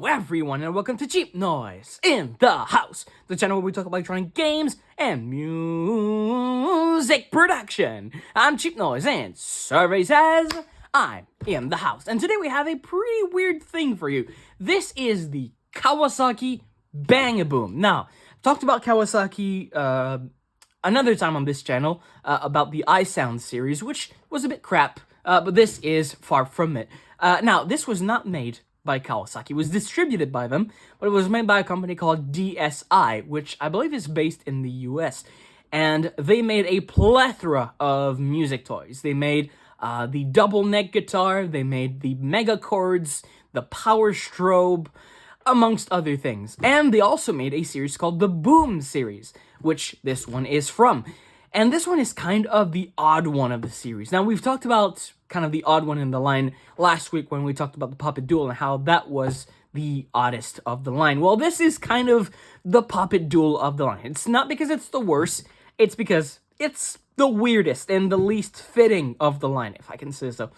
Hello everyone and welcome to Cheap Noise in the House, the channel where we talk about electronic games and music production. I'm Cheap Noise and survey says I'm in the house. And today we have a pretty weird thing for you. This is the Kawasaki Bangaboom. Now, I've talked about Kawasaki another time on this channel about the iSound series, which was a bit crap, but this is far from it. Now, this was not made by Kawasaki. It was distributed by them, but it was made by a company called DSI, which I believe is based in the US. And they made a plethora of music toys. They made the double neck guitar, they made the mega chords, the power strobe, amongst other things. And they also made a series called the Boom series, which this one is from. And this one is kind of the odd one of the series. Now, we've talked about kind of the odd one in the line last week when we talked about the Puppet Duel and how that was the oddest of the line. Well, this is kind of the Puppet Duel of the line. It's not because it's the worst, it's because it's the weirdest and the least fitting of the line, if I can say so.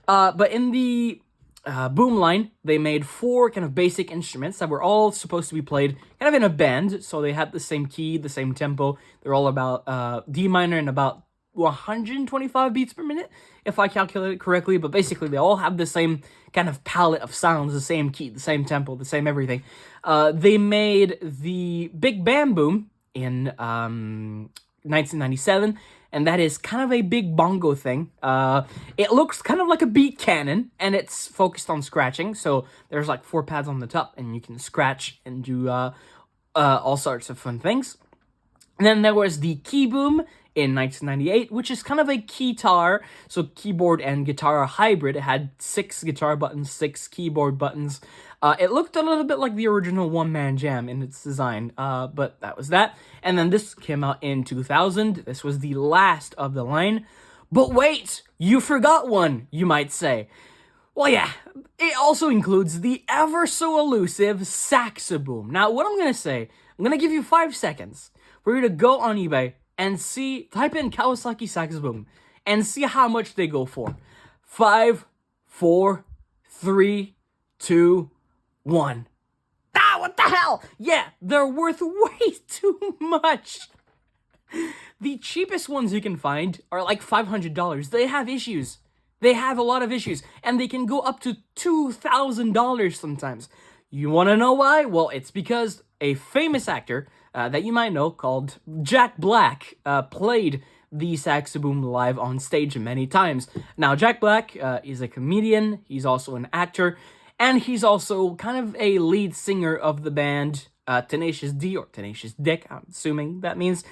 But in the Boom line, they made 4 kind of basic instruments that were all supposed to be played kind of in a band, so they had the same key, the same tempo. They're all about D minor and about 125 beats per minute, if I calculate it correctly, but basically they all have the same kind of palette of sounds, the same key, the same tempo, the same everything. They made the Big Bangaboom in 1997, and that is kind of a big bongo thing. It looks kind of like a beat cannon, and it's focused on scratching, so there's like 4 pads on the top, and you can scratch and do all sorts of fun things. And then there was the Key Boom in 1998, which is kind of a keytar, so keyboard and guitar hybrid. It had 6 guitar buttons, 6 keyboard buttons. It looked a little bit like the original One Man Jam in its design, but that was that. And then this came out in 2000. This was the last of the line. But wait, you forgot one, you might say. Well, yeah, it also includes the ever so elusive Saxaboom. Now, what I'm going to say, I'm going to give you 5 seconds for you to go on eBay and type in Kawasaki Saxaboom and see how much they go for. 5, 4, 3, 2, 1. Ah, what the hell? Yeah, they're worth way too much. The cheapest ones you can find are like $500. They have issues. They have a lot of issues, and they can go up to $2,000 sometimes. You want to know why? Well, it's because a famous actor that you might know called Jack Black played the Saxaboom live on stage many times. Now, Jack Black is a comedian, he's also an actor, and he's also kind of a lead singer of the band Tenacious D, or Tenacious Dick, I'm assuming that means.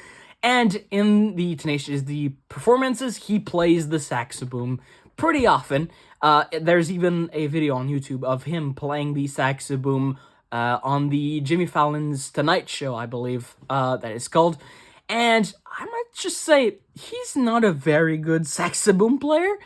And in the Tenacious D performances, he plays the Saxaboom pretty often. There's even a video on YouTube of him playing the Saxaboom on the Jimmy Fallon's Tonight Show, I believe that is called. And I might just say, he's not a very good Saxaboom player.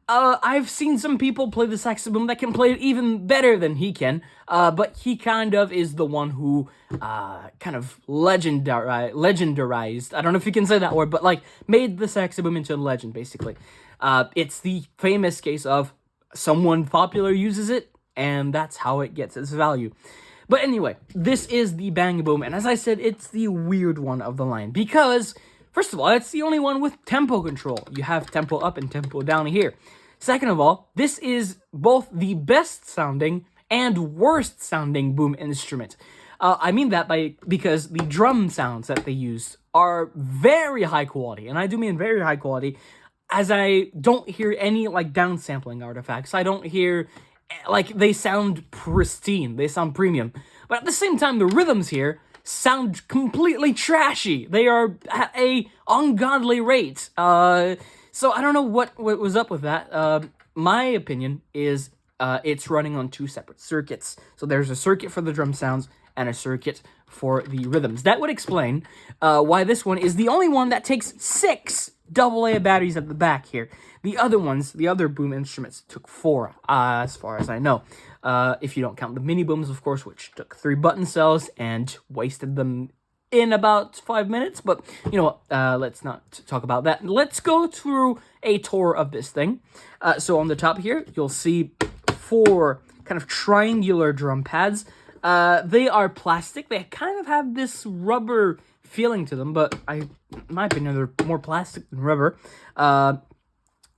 I've seen some people play the Saxaboom that can play it even better than he can, but he kind of is the one who kind of legendarized, I don't know if you can say that word, but like made the Saxaboom into a legend, basically. It's the famous case of someone popular uses it, and that's how it gets its value. But anyway, this is the Bangaboom, and as I said, it's the weird one of the line, because, first of all, it's the only one with tempo control. You have tempo up and tempo down here. Second of all, this is both the best sounding and worst sounding boom instrument. I mean that because the drum sounds that they use are very high quality, and I do mean very high quality, as I don't hear any, like, downsampling artifacts. I don't hear, like, they sound pristine. They sound premium. But at the same time, the rhythms here sound completely trashy. They are at a ungodly rate. So I don't know what was up with that. My opinion is it's running on 2 separate circuits. So there's a circuit for the drum sounds and a circuit for the rhythms. That would explain why this one is the only one that takes 6 AA batteries at the back here. The other ones, the other boom instruments, took 4, as far as I know. If you don't count the mini booms, of course, which took 3 button cells and wasted them in about 5 minutes. But, you know what, let's not talk about that. Let's go through a tour of this thing. So on the top here, you'll see 4 kind of triangular drum pads. They are plastic. They kind of have this rubber feeling to them, but in my opinion, they're more plastic than rubber.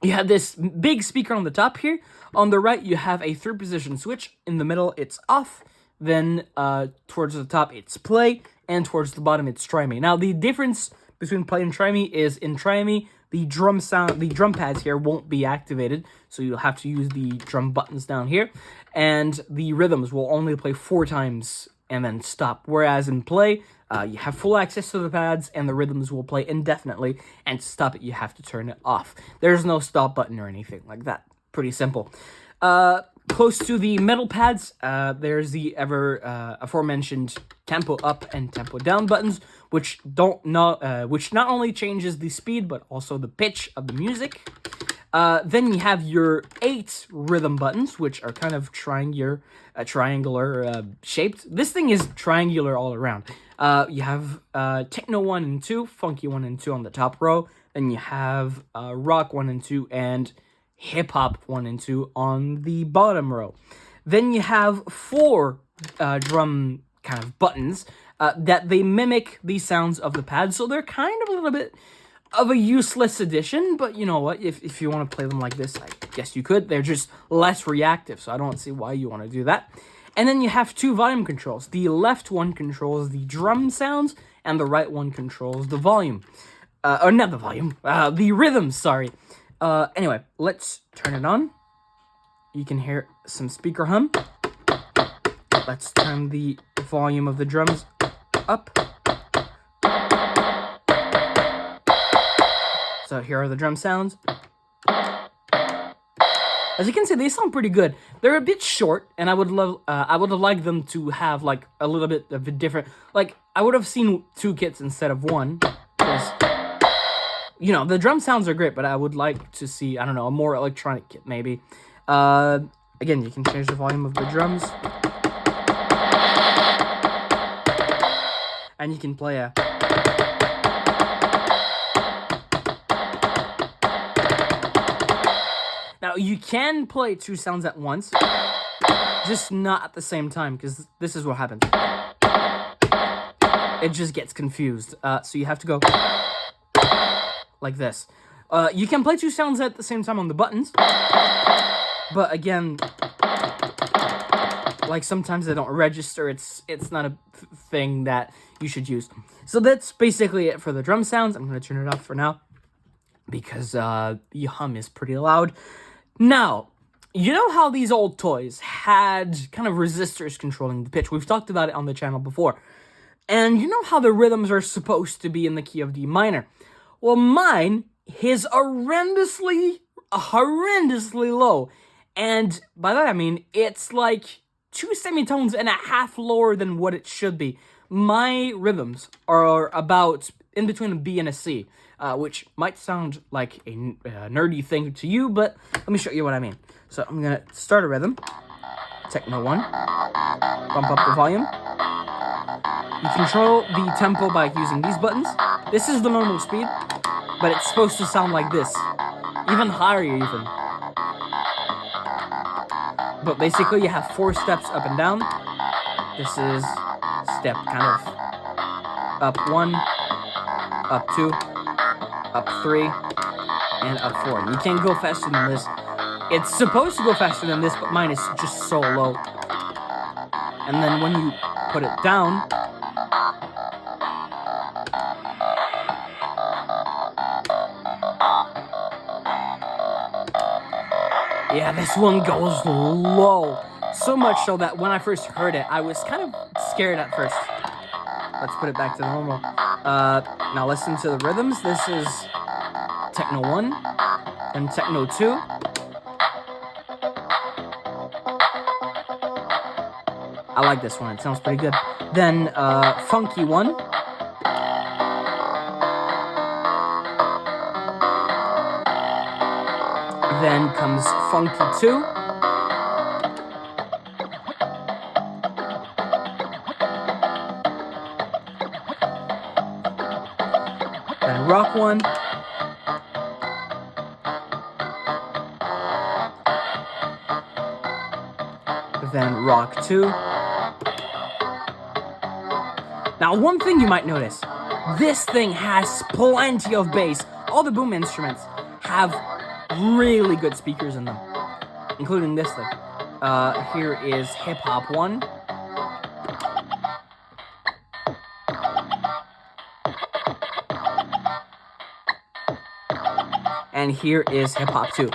You have this big speaker on the top here. On the right, you have a 3-position switch. In the middle, it's off. Then towards the top, it's play. And towards the bottom, it's try me. Now, the difference between play and try me is in try me, the drum pads here won't be activated. So you'll have to use the drum buttons down here. And the rhythms will only play 4 times and then stop. Whereas in play, you have full access to the pads, and the rhythms will play indefinitely, and to stop it, you have to turn it off. There's no stop button or anything like that. Pretty simple. Close to the metal pads, there's the aforementioned tempo up and tempo down buttons, which not only changes the speed, but also the pitch of the music. Then you have your 8 rhythm buttons, which are kind of triangular shaped. This thing is triangular all around. You have Techno 1 and 2, Funky 1 and 2 on the top row. Then you have Rock 1 and 2, and Hip Hop 1 and 2 on the bottom row. Then you have 4 drum kind of buttons that they mimic the sounds of the pad. So they're kind of a little bit of a useless addition, but you know what? If you want to play them like this, I guess you could. They're just less reactive, so I don't see why you want to do that. And then you have 2 volume controls. The left one controls the drum sounds, and the right one controls the volume. Or not the volume, the rhythm, sorry. Anyway, let's turn it on. You can hear some speaker hum. Let's turn the volume of the drums up. So here are the drum sounds. As you can see, they sound pretty good. They're a bit short, and I would have liked them to have like a little bit of a different. Like I would have seen 2 kits instead of 1. Because, you know, the drum sounds are great, but I would like to see, I don't know, a more electronic kit maybe. Again, you can change the volume of the drums, and you can play a. Now, you can play 2 sounds at once, just not at the same time, because this is what happens. It just gets confused. So you have to go like this. You can play 2 sounds at the same time on the buttons, but again, like sometimes they don't register. It's not a thing that you should use. So that's basically it for the drum sounds. I'm going to turn it off for now, because the hum is pretty loud. Now, you know how these old toys had kind of resistors controlling the pitch? We've talked about it on the channel before. And you know how the rhythms are supposed to be in the key of D minor? Well, mine is horrendously low. And by that I mean, it's like 2 semitones and a half lower than what it should be. My rhythms are about in between a B and a C. Which might sound like a nerdy thing to you, but let me show you what I mean. So I'm going to start a rhythm. Techno 1. Bump up the volume. You control the tempo by using these buttons. This is the normal speed, but it's supposed to sound like this. Even higher even. But basically you have 4 steps up and down. This is step kind of up 1, up 2, up 3, and up 4. You can't go faster than this. It's supposed to go faster than this, but mine is just so low. And then when you put it down, yeah, this one goes low. So much so that when I first heard it, I was kind of scared at first. Let's put it back to normal. Now listen to the rhythms. This is Techno 1 and Techno 2. I like this one. It sounds pretty good. Then Funky 1. Then comes Funky 2. Then Rock 1. then rock 2. Now, one thing you might notice, this thing has plenty of bass. All the boom instruments have really good speakers in them, including this thing. Here is Hip Hop 1. And here is Hip Hop 2.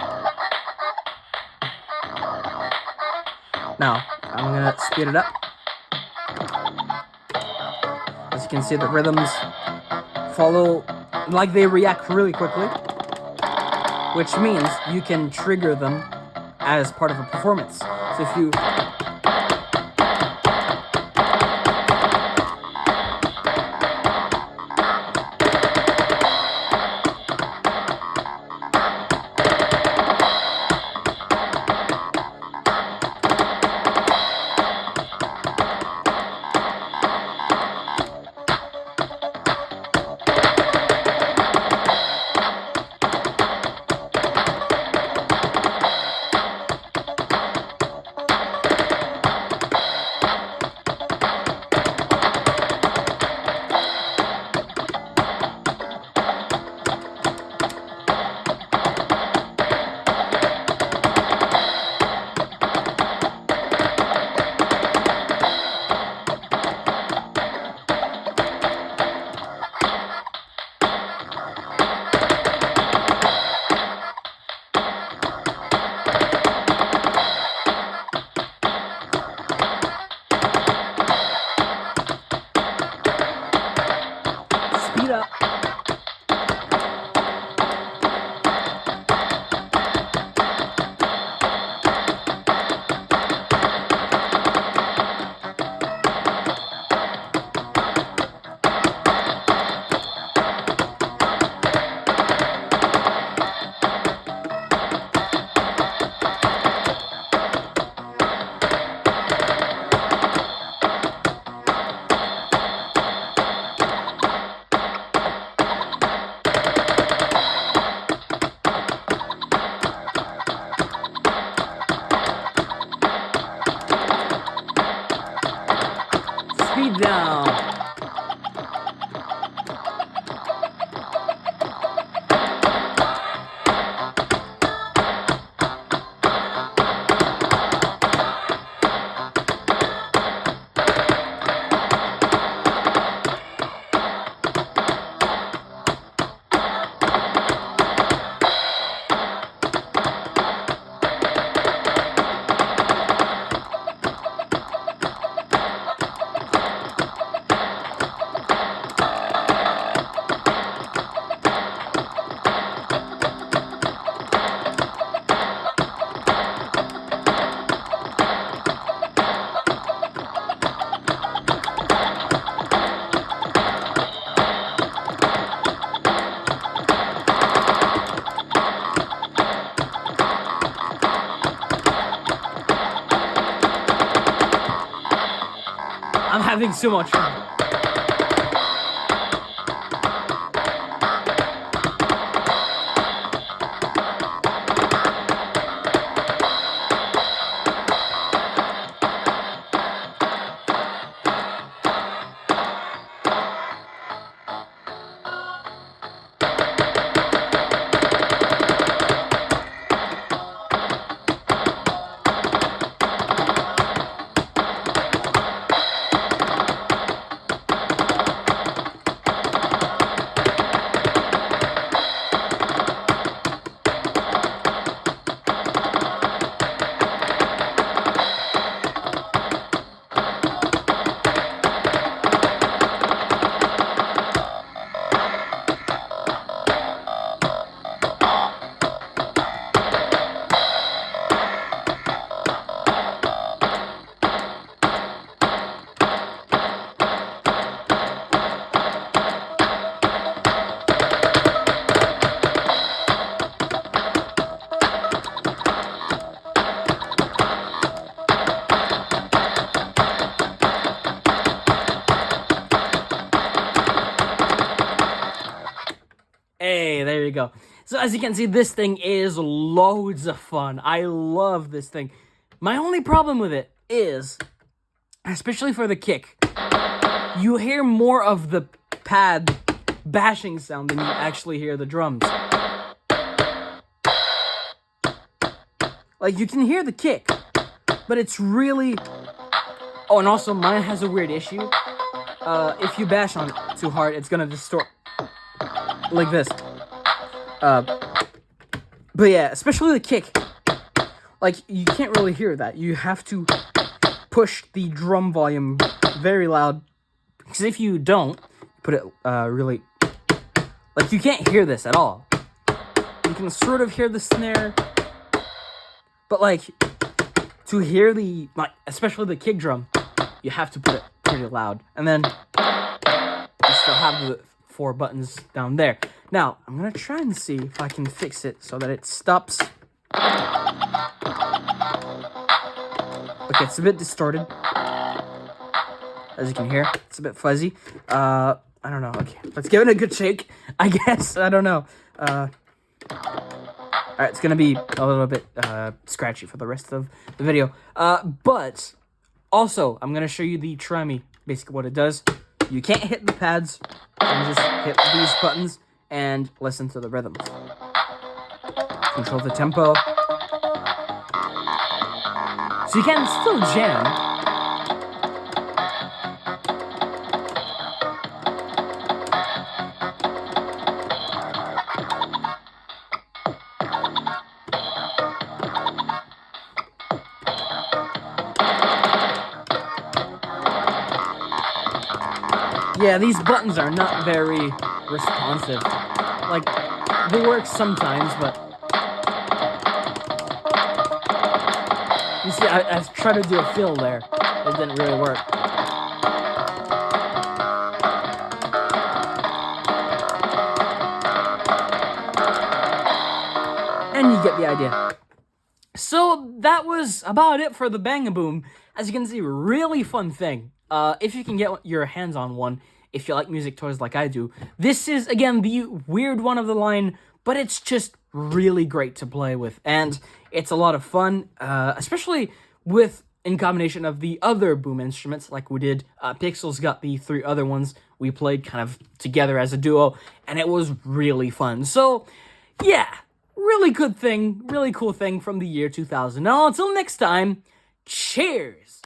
Now, I'm gonna speed it up. As you can see, the rhythms follow, like they react really quickly, which means you can trigger them as part of a performance. So if you speed up, speed down. I'm having so much fun. Hey, there you go. So as you can see, this thing is loads of fun. I love this thing. My only problem with it is, especially for the kick, you hear more of the pad bashing sound than you actually hear the drums. Like, you can hear the kick, but it's really... Oh, and also, mine has a weird issue. If you bash on it too hard, it's gonna distort. Like this. But yeah, especially the kick. Like, you can't really hear that. You have to push the drum volume very loud. Because if you don't, put it really... Like, you can't hear this at all. You can sort of hear the snare. But, like, to hear the... Like, especially the kick drum, you have to put it pretty loud. And then you still have the 4 buttons down there. Now, I'm going to try and see if I can fix it so that it stops. Okay, it's a bit distorted. As you can hear, it's a bit fuzzy. I don't know. Okay, let's give it a good shake, I guess. I don't know. Alright, it's going to be a little bit scratchy for the rest of the video. But, also, I'm going to show you the try me. Basically what it does. You can't hit the pads. You just hit these buttons and listen to the rhythms. Control the tempo. So you can still jam. Yeah, these buttons are not very responsive. Like, they work sometimes, but... You see, I tried to do a fill there. It didn't really work. And you get the idea. So, that was about it for the Bangaboom. As you can see, really fun thing. If you can get your hands on one, if you like music toys like I do. This is, again, the weird one of the line, but it's just really great to play with. And it's a lot of fun, especially with, in combination of the other boom instruments, like we did. Pixel's got the 3 other ones we played kind of together as a duo, and it was really fun. So, yeah, really good thing, really cool thing from the year 2000. Now, until next time, cheers!